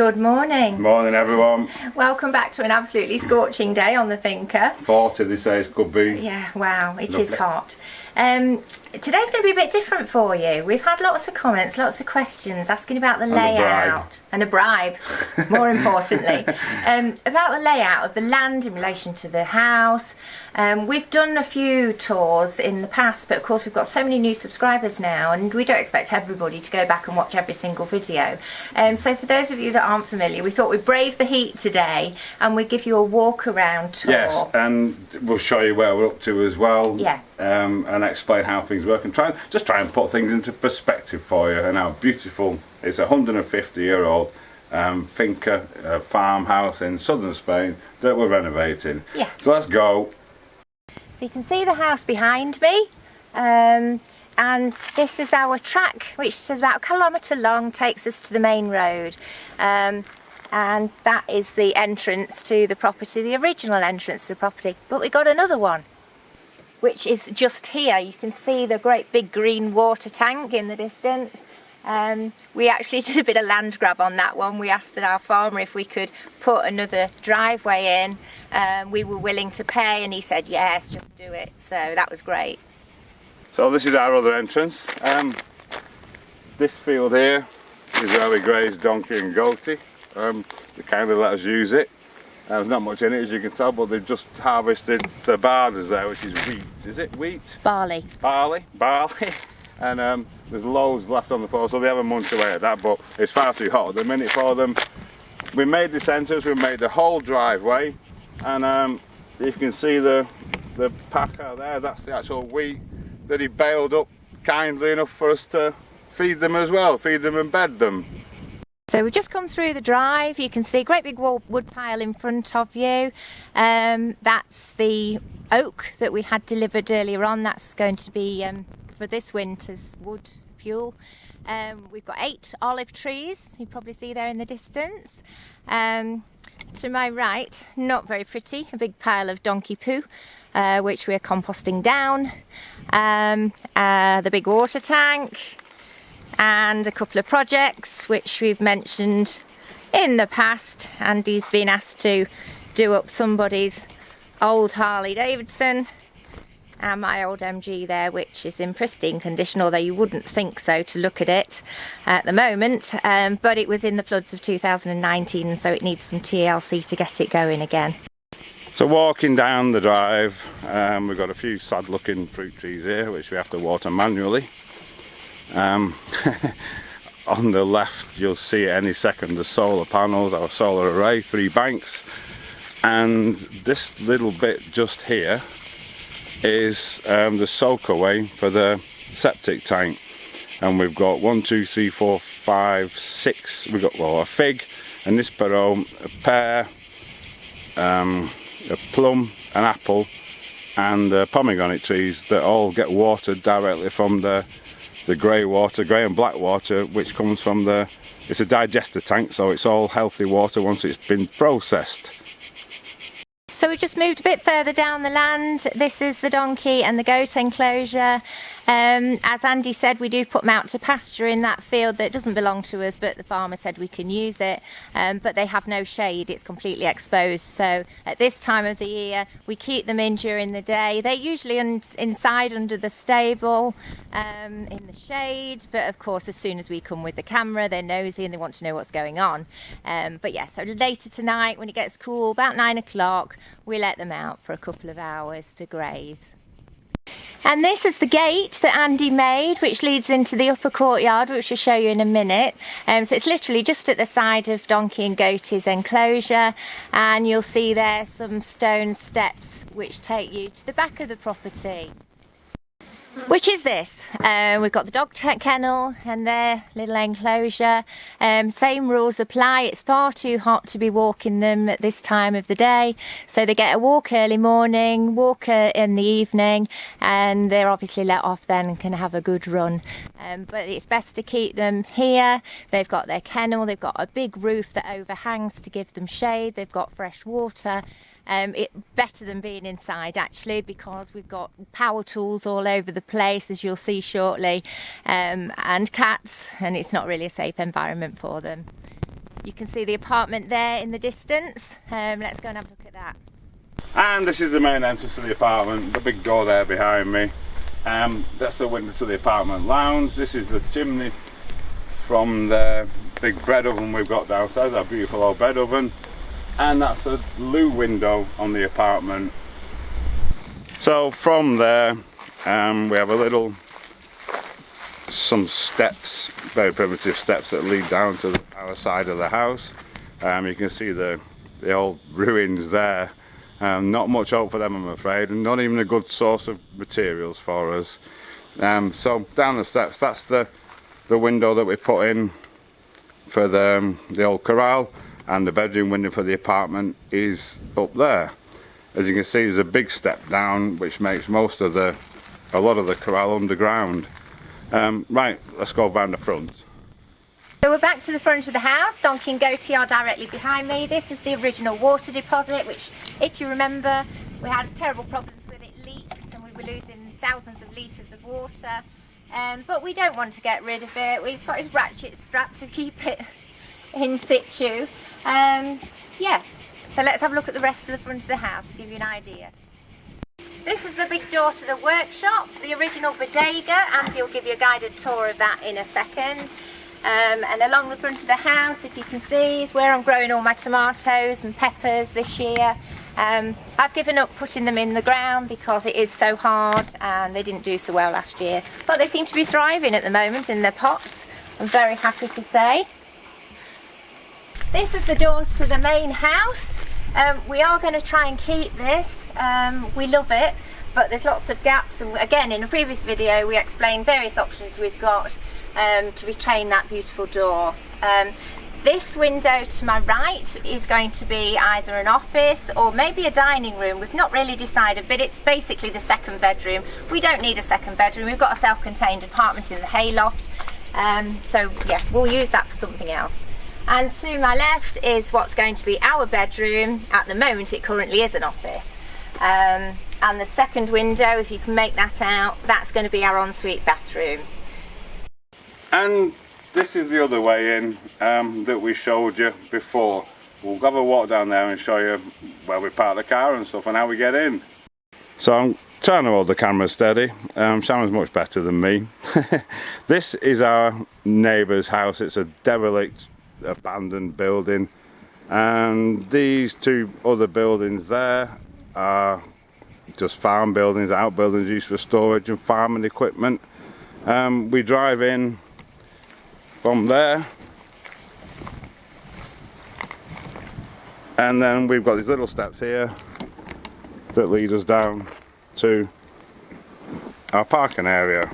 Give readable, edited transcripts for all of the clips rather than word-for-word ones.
Good morning. Morning everyone. Welcome back to an absolutely scorching day on the Finca. 40 they say it could be. Yeah, wow, it Lovely. is hot. Today's going to be a bit different for you. We've had lots of comments, lots of questions asking about the layout. And a bribe, more importantly. About the layout of the land in relation to the house. We've done a few tours in the past, but of course we've got so many new subscribers now and we don't expect everybody to go back and watch every single video. So for those of you that aren't familiar, we thought we'd brave the heat today and we'd give you a walk around tour. Yes, and we'll show you where we're up to as well. Yeah. And explain how things work and try and put things into perspective for you and how beautiful it's a 150-year-old finca farmhouse in southern Spain that we're renovating. Yeah. So let's go. So you can see the house behind me, and this is our track, which is about 1 kilometre long, takes us to the main road, and that is the entrance to the property, the original entrance to the property. But we got another one, which is just here. You can see the great big green water tank in the distance. We actually did a bit of land grab on that one. We asked our farmer if we could put another driveway in. We were willing to pay and he said yes, just do it. So that was great. So this is our other entrance. This field here is where we graze donkey and goatee. They kindly let us use it. There's not much in it as you can tell, but they've just harvested the barders there, which is wheat. Is it wheat? Barley. Barley. And there's loads left on the floor, so they haven't munched away at that, but it's far too hot at the minute for them. We made this entrance, we made the whole driveway, and you can see the pack out there, that's the actual wheat that he baled up kindly enough for us to feed them as well, feed them and bed them. So we've just come through the drive. You can see a great big wood pile in front of you. That's the oak that we had delivered earlier on. That's going to be for this winter's wood fuel. We've got 8 olive trees, you probably see there in the distance. To my right, not very pretty, a big pile of donkey poo, which we're composting down. The big water tank. And a couple of projects which we've mentioned in the past. Andy's been asked to do up somebody's old Harley Davidson and my old MG there, which is in pristine condition, although you wouldn't think so to look at it at the moment, but it was in the floods of 2019, so it needs some TLC to get it going again. So walking down the drive, we've got a few sad looking fruit trees here which we have to water manually. On the left you'll see any second the solar panels, our solar array, 3 banks, and this little bit just here is the soakaway for the septic tank, and we've got 1, 2, 3, 4, 5, 6, we've got a fig, a nispero, a pear, a plum, an apple and pomegranate trees that all get watered directly from the grey and black water, which comes from it's a digester tank, so it's all healthy water once it's been processed. So we just moved a bit further down the land. This is the donkey and the goat enclosure. As Andy said, we do put them out to pasture in that field that doesn't belong to us, but the farmer said we can use it, but they have no shade, it's completely exposed. So at this time of the year we keep them in during the day. They're usually inside under the stable in the shade, but of course as soon as we come with the camera they're nosy and they want to know what's going on. But yeah, so later tonight when it gets cool, about 9 o'clock, we let them out for a couple of hours to graze. And this is the gate that Andy made, which leads into the upper courtyard, which I'll show you in a minute. So it's literally just at the side of Donkey and Goatee's enclosure, and you'll see there some stone steps which take you to the back of the property. Which is this. We've got the dog kennel and their little enclosure. Same rules apply. It's far too hot to be walking them at this time of the day, so they get a walk early morning, walk in the evening, and they're obviously let off then and can have a good run. But it's best to keep them here. They've got their kennel, they've got a big roof that overhangs to give them shade, they've got fresh water. It's better than being inside actually, because we've got power tools all over the place, as you'll see shortly, and cats, and it's not really a safe environment for them. You can see the apartment there in the distance. Let's go and have a look at that. And this is the main entrance to the apartment, the big door there behind me. That's the window to the apartment lounge. This is the chimney from the big bread oven we've got downstairs, our beautiful old bread oven. And that's the loo window on the apartment. So from there, we have some steps, very primitive steps that lead down to our side of the house. You can see the old ruins there. Not much hope for them, I'm afraid, and not even a good source of materials for us. So down the steps, that's the window that we put in for the old corral, and the bedroom window for the apartment is up there. As you can see, there's a big step down which makes a lot of the corral underground. Right, let's go around the front. So we're back to the front of the house. Donkey and Goatee are directly behind me. This is the original water deposit, which, if you remember, we had terrible problems with it, leaks, and we were losing thousands of litres of water. But we don't want to get rid of it. We've got his ratchet strap to keep it in situ. Yeah, so let's have a look at the rest of the front of the house to give you an idea. This is the big door to the workshop, the original bodega. Andy will give you a guided tour of that in a second. And along the front of the house, if you can see, is where I'm growing all my tomatoes and peppers this year. I've given up putting them in the ground because it is so hard and they didn't do so well last year. But they seem to be thriving at the moment in their pots, I'm very happy to say. This is the door to the main house. We are going to try and keep this. We love it, but there's lots of gaps, and again in a previous video we explained various options we've got to retain that beautiful door. This window to my right is going to be either an office or maybe a dining room. We've not really decided, but it's basically the second bedroom. We don't need a second bedroom, we've got a self-contained apartment in the hayloft, so yeah, we'll use that for something else. And to my left is what's going to be our bedroom. At the moment it currently is an office. And the second window, if you can make that out, that's going to be our ensuite bathroom. And this is the other way in that we showed you before. We'll have a walk down there and show you where we park the car and stuff and how we get in. So I'm trying to hold the camera steady. Sharon's much better than me. This is our neighbour's house. It's a derelict, abandoned building, and these two other buildings there are just farm buildings, outbuildings used for storage and farming equipment. We drive in from there, and then we've got these little steps here that lead us down to our parking area.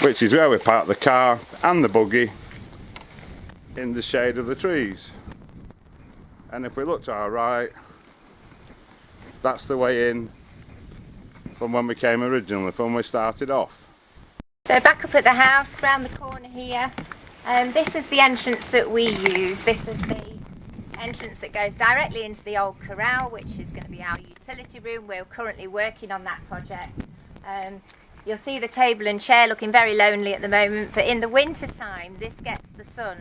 Which is where we park the car and the buggy in the shade of the trees. And if we look to our right, that's the way in from when we came originally, from when we started off. So back up at the house, round the corner here, this is the entrance that we use. This is the entrance that goes directly into the old corral, which is going to be our utility room. We're currently working on that project. You'll see the table and chair looking very lonely at the moment, but in the winter time this gets the sun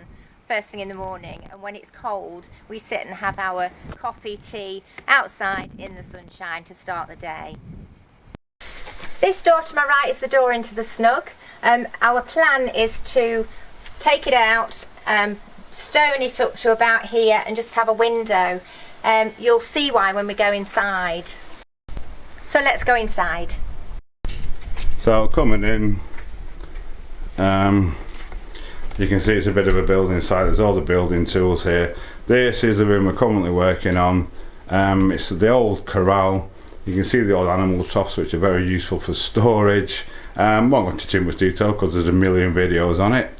first thing in the morning, and when it's cold we sit and have our coffee, tea outside in the sunshine to start the day. This door to my right is the door into the snug. Our plan is to take it out, stone it up to about here and just have a window. You'll see why when we go inside. So let's go inside. So coming in, you can see it's a bit of a building site. There's all the building tools here. This is the room we're currently working on. It's the old corral. You can see the old animal troughs, which are very useful for storage. Won't go into too much detail because there's a million videos on it.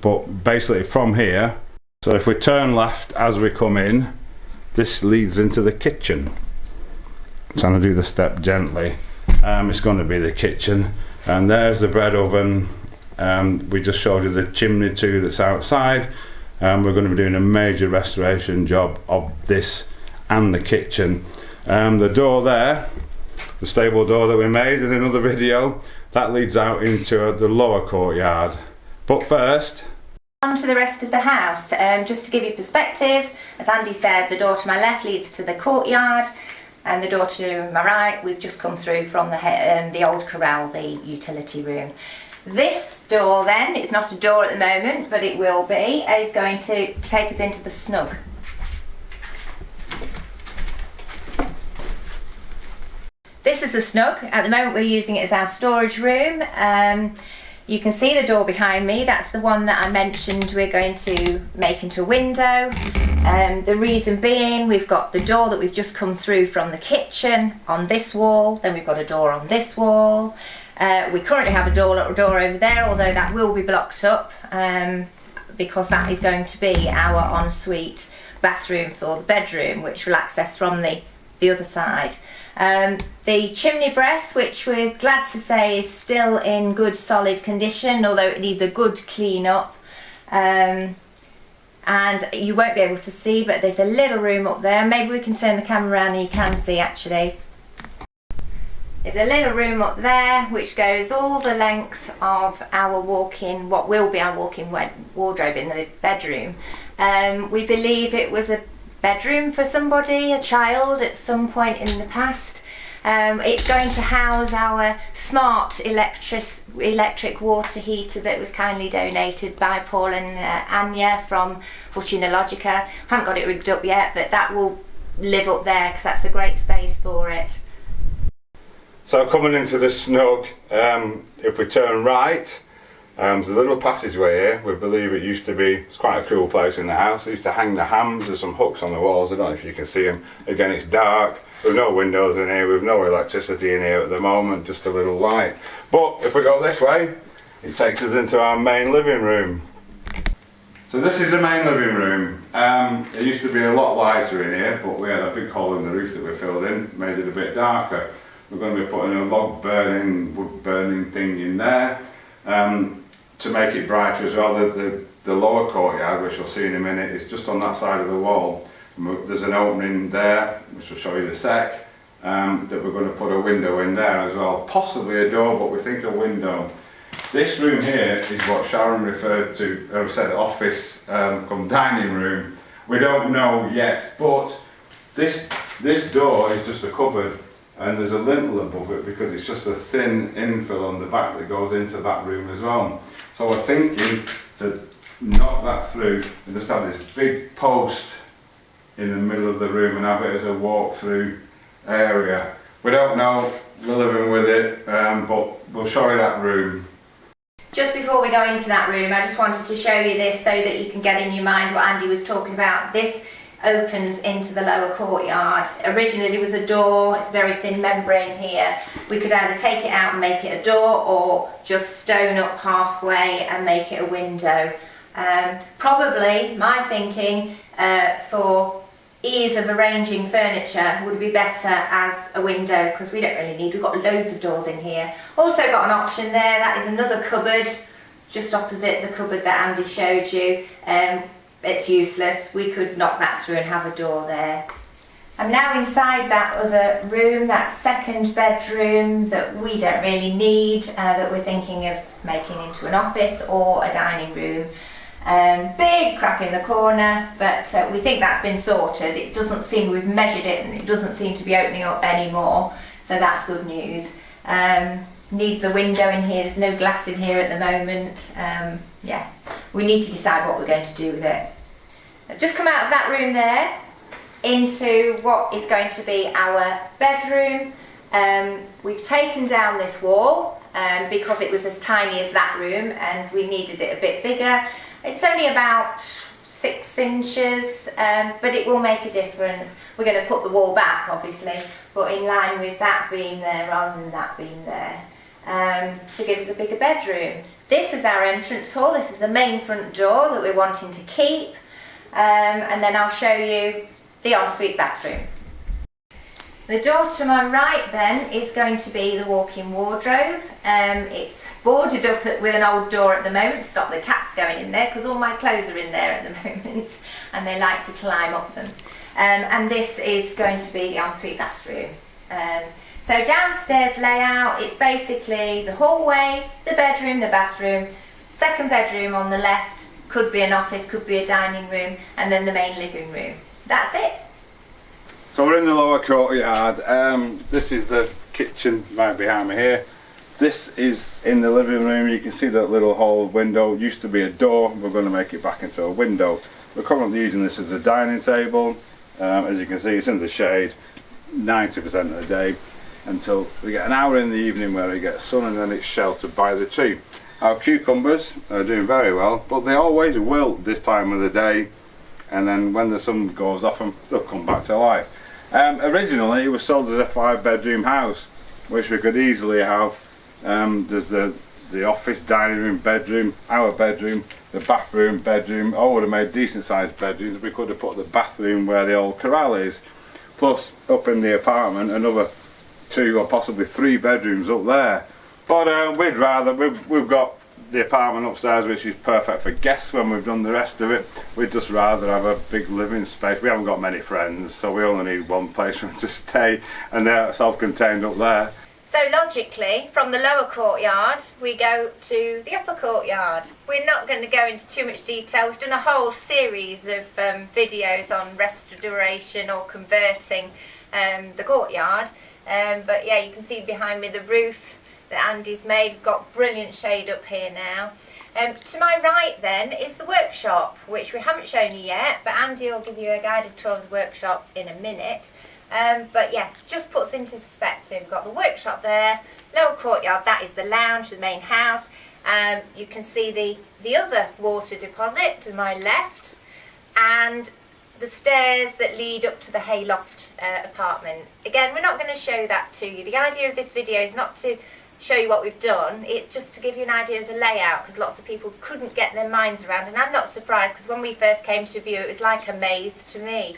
But basically from here, so if we turn left as we come in, this leads into the kitchen. I'm trying to do the step gently. It's going to be the kitchen, and there's the bread oven. We just showed you the chimney too that's outside. We're going to be doing a major restoration job of this and the kitchen. The door there, the stable door that we made in another video, that leads out into the lower courtyard. But first, on to the rest of the house. Just to give you perspective, as Andy said, the door to my left leads to the courtyard, and the door to my right, we've just come through from the old corral, the utility room. This door then, it's not a door at the moment, but it will be, is going to take us into the snug. This is the snug. At the moment we're using it as our storage room. You can see the door behind me. That's the one that I mentioned we're going to make into a window. The reason being, we've got the door that we've just come through from the kitchen on this wall, then we've got a door on this wall. We currently have a door over there, although that will be blocked up because that is going to be our ensuite bathroom for the bedroom, which will access from the other side. The chimney breast, which we're glad to say is still in good solid condition, although it needs a good clean up. And you won't be able to see, but there's a little room up there. Maybe we can turn the camera around and you can see actually. There's a little room up there which goes all the length of our walk-in, what will be our walk-in wardrobe in the bedroom. We believe it was a bedroom for somebody, a child, at some point in the past. It's going to house our smart electric water heater that was kindly donated by Paul and Anya from Fortuna Logica. Haven't got it rigged up yet, but that will live up there because that's a great space for it. so coming into the snug, if we turn right, there's a little passageway here. We believe it used to be, it's quite a cool place in the house. They used to hang the hams. There's some hooks on the walls. I don't know if you can see them. Again, it's dark. There's no windows in here. We've no electricity in here at the moment, just a little light. But if we go this way, it takes us into our main living room. So this is the main living room. It used to be a lot lighter in here, but we had a big hole in the roof that we filled in, made it a bit darker. We're going to be putting a log burning, wood burning thing in there. To make it brighter as well. The lower courtyard, which you'll see in a minute, is just on that side of the wall. There's an opening there, which will show you in a sec, that we're going to put a window in there as well. Possibly a door, but we think a window. This room here is what Sharon referred to, said office, come dining room. We don't know yet, but this door is just a cupboard, and there's a lintel above it because it's just a thin infill on the back that goes into that room as well. So we're thinking to knock that through and just have this big post in the middle of the room and have it as a walk-through area. We don't know, we're living with it, but we'll show you that room. Just before we go into that room, I just wanted to show you this so that you can get in your mind what Andy was talking about. This opens into the lower courtyard. Originally it was a door, it's very thin membrane here. We could either take it out and make it a door or just stone up halfway and make it a window. Probably my thinking for ease of arranging furniture would be better as a window because we don't really need, we've got loads of doors in here. Also got an option there, that is another cupboard just opposite the cupboard that Andy showed you. It's useless, we could knock that through and have a door there. I'm now inside that other room, that second bedroom that we don't really need, that we're thinking of making into an office or a dining room. Big crack in the corner, but we think that's been sorted. It doesn't seem, we've measured it and it doesn't seem to be opening up anymore, so that's good news. Needs a window in here, there's no glass in here at the moment. Yeah, we need to decide what we're going to do with it. I've just come out of that room there into what is going to be our bedroom. We've taken down this wall because it was as tiny as that room and we needed it a bit bigger. It's only about 6 inches, but it will make a difference. We're going to put the wall back obviously, but in line with that being there rather than that being there, to give us a bigger bedroom. This is our entrance hall, this is the main front door that we're wanting to keep, and then I'll show you the ensuite bathroom. The door to my right then is going to be the walk-in wardrobe. It's boarded up with an old door at the moment to stop the cats going in there, because all my clothes are in there at the moment and they like to climb up them. And this is going to be the ensuite bathroom. So downstairs layout, it's basically the hallway, the bedroom, the bathroom, second bedroom on the left, could be an office, could be a dining room, and then the main living room. That's it. So we're in the lower courtyard. This is the kitchen right behind me here. This is in the living room. You can see that little hole window. It used to be a door. We're going to make it back into a window. We're currently using this as a dining table. As you can see, it's in the shade 90% of the day until we get an hour in the evening where it gets sun, and then it's sheltered by the tree. Our cucumbers are doing very well, but they always wilt this time of the day, and then when the sun goes off them, they'll come back to life. Originally it was sold as a 5-bedroom house, which we could easily have. There's the office, dining room, bedroom, our bedroom, the bathroom, bedroom. All would have made decent sized bedrooms. We could have put the bathroom where the old corral is, plus up in the apartment another 2 or possibly 3 bedrooms up there. But we'd rather, we've got the apartment upstairs, which is perfect for guests when we've done the rest of it. We'd just rather have a big living space. We haven't got many friends, so we only need one place for them to stay, and they're self-contained up there. So logically, from the lower courtyard, we go to the upper courtyard. We're not going to go into too much detail. We've done a whole series of videos on restoration or converting the courtyard. But yeah, you can see behind me the roof that Andy's made. We've got brilliant shade up here now. To my right then is the workshop, which we haven't shown you yet, but Andy will give you a guided tour of the workshop in a minute. But yeah, just puts into perspective. We've got the workshop there, lower courtyard, that is the lounge, the main house. You can see the other water deposit to my left, and the stairs that lead up to the hayloft apartment. Again, we're not going to show that to you. The idea of this video is not to show you what we've done, it's just to give you an idea of the layout, because lots of people couldn't get their minds around, and I'm not surprised, because when we first came to view it was like a maze to me.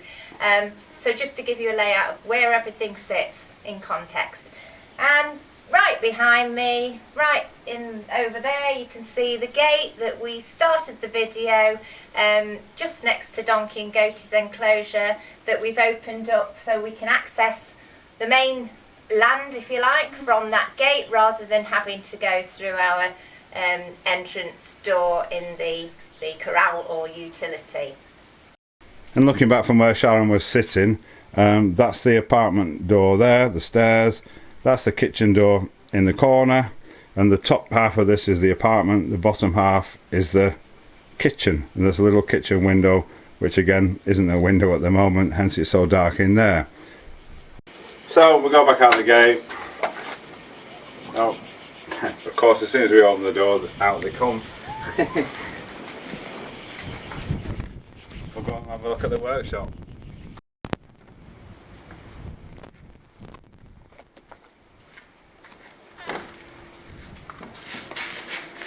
So just to give you a layout of where everything sits in context. And right behind me, right in over there, you can see the gate that we started the video just next to Donkey and Goatie's enclosure, that we've opened up so we can access the main land, if you like, from that gate, rather than having to go through our entrance door in the corral or utility. And looking back from where Sharon was sitting, that's the apartment door there, the stairs, that's the kitchen door in the corner, and the top half of this is the apartment, the bottom half is the kitchen, and there's a little kitchen window, which again isn't a window at the moment, hence it's so dark in there. So we go back out the gate. Oh, of course, as soon as we open the door, out they come. We'll go and have a look at the workshop.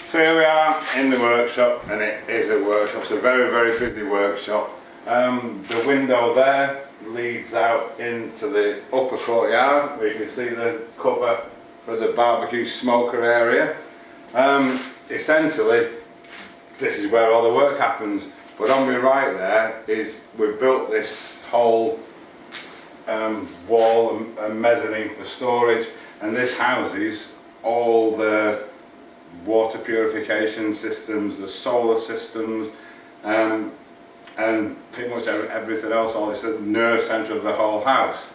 So here we are in the workshop, and it is a workshop. It's a very, very busy workshop. The window there leads out into the upper courtyard, where you can see the cover for the barbecue smoker area. Essentially, this is where all the work happens. But on my right there is, we've built this whole wall and mezzanine for storage, and this houses all the water purification systems, the solar systems, and pretty much everything else. All this is the nerve centre of the whole house.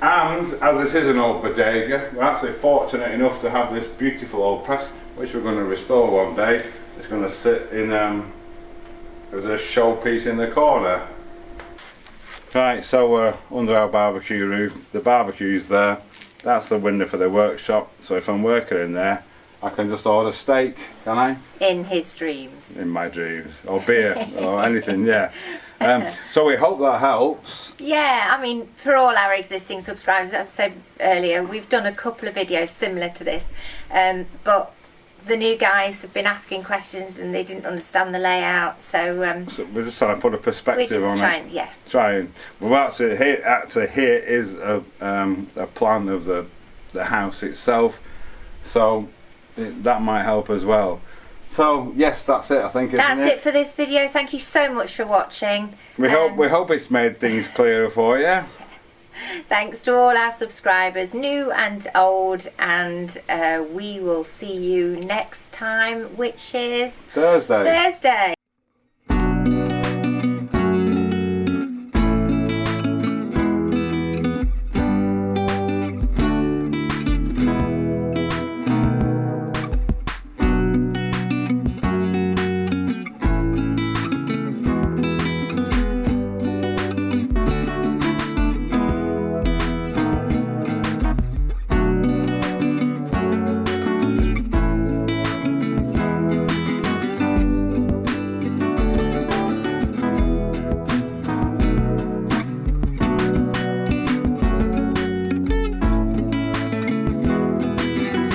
And as this is an old bodega, we're actually fortunate enough to have this beautiful old press, which we're going to restore one day. It's going to sit in as a showpiece in the corner. Right, so we're under our barbecue roof. The barbecue's there. That's the window for the workshop. So if I'm working in there, I can just order steak, can I? In his dreams. In my dreams. Or beer, or anything, yeah. So we hope that helps. Yeah, I mean, for all our existing subscribers, as I said earlier, we've done a couple of videos similar to this. But the new guys have been asking questions and they didn't understand the layout, so we're just trying to put a perspective on it. Yeah. Trying. Well, actually here is a plan of the house itself. So that might help as well. So yes, that's it, I think, isn't That's it for this video. Thank you so much for watching. We hope it's made things clearer for you. Thanks to all our subscribers, new and old, and we will see you next time, which is Thursday.